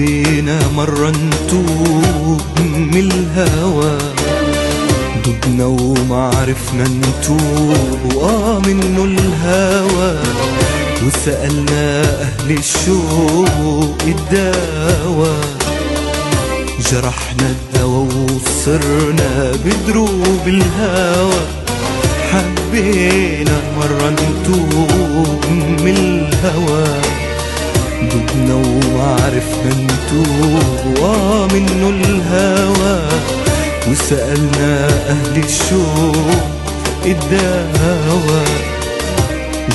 حبينا مرة نتوب من الهوى، دبنا وما عرفنا نتوب منه الهوى، وسألنا أهل الشوق الدواء، جرحنا الدوا وصرنا بدروب الهوى. حبينا مرة نتوب من الهوى، دبنا وما عرفنا نتوب منه الهوى، وسألنا أهل الشوق الدواء،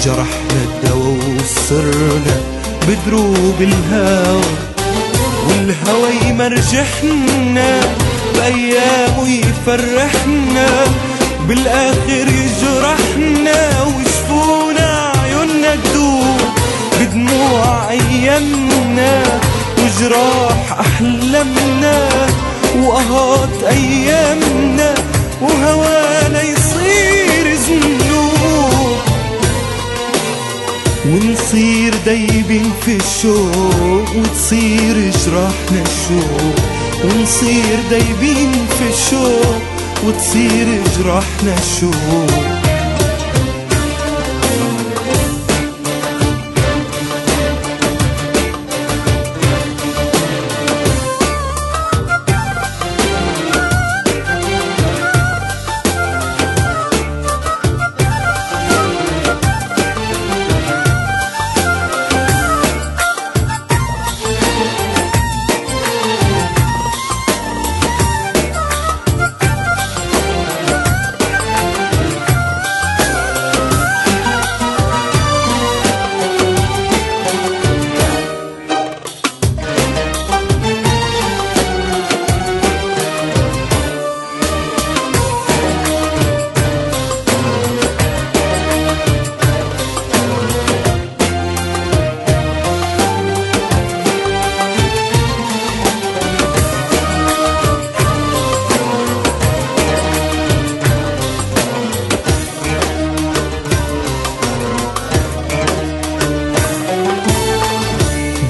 جرحنا الدوا وصرنا بدروب الهوى. والهوى يمرجحنا بأيامه يفرحنا، بالآخر يجرحنا وشفونا عيوننا تدوب بدموع أيامنا، وجراح أحلامنا وقهات أيامنا، وهوانا يصير ذنوب، ونصير دايبين في الشوق وتصير جراحنا الشوق، ونصير دايبين في الشوق وتصير جراحنا الشوق.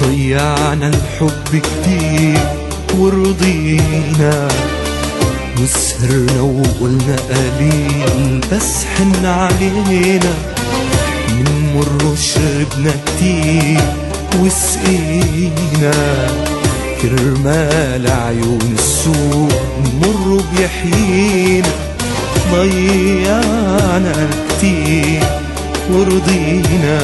ضيعنا الحب كتير ورضينا، وسهرنا وقلنا قليل بس حن علينا، من مر وشربنا كتير وسقينا، كرمال عيون السوق مر بيحيينا. ضيعنا كتير ورضينا،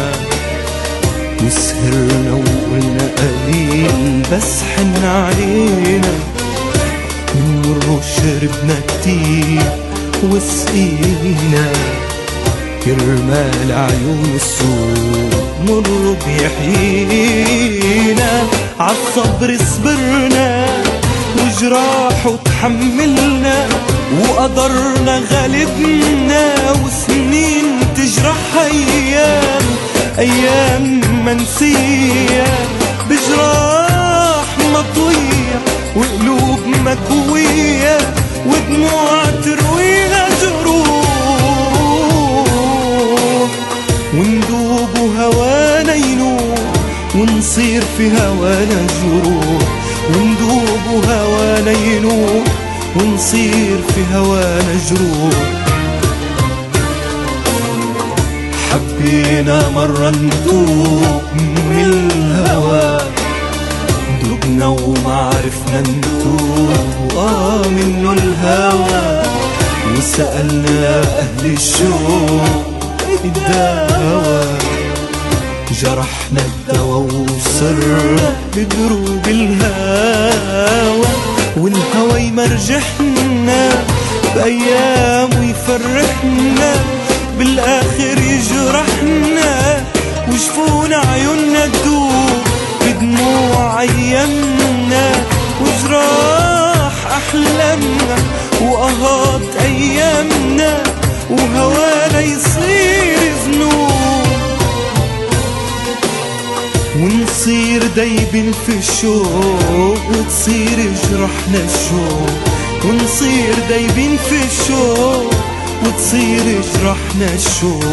وسهرنا وقلنا قليل بس حن علينا، من مر وشربنا كتير وسقينا، كرمال عيون السوق مر بيحيينا. عالصبر صبرنا وجراحه تحملنا، وقدرنا غالبنا، وسنين تجرح أيام، أيام منسية بجراح مطوية، وقلوب مكوية، ودموع ترويها جروح، وندوب وهوانا ينوح، ونصير في هوانا جروح، وندوب وهوانا ينوح، ونصير في هوانا جروح. حبينا مرة نتوب من الهوى، دبنا وما عرفنا نتوب منه الهوى، وسألنا أهل الشوق الدواء، جرحنا الدوا وصرنا بدروب الهوى. والهوى يمرجحنا بأيامه يفرحنا، بالآخر يجرحنا وشفونا عيوننا تدوب بدموع أيامنا، وجراح أحلامنا وقهات أيامنا، وهوانا يصير ذنوب، ونصير دايبين في الشوق وتصير جرحنا الشوق، ونصير دايبين في الشوق وتصير جرحنا الشوق.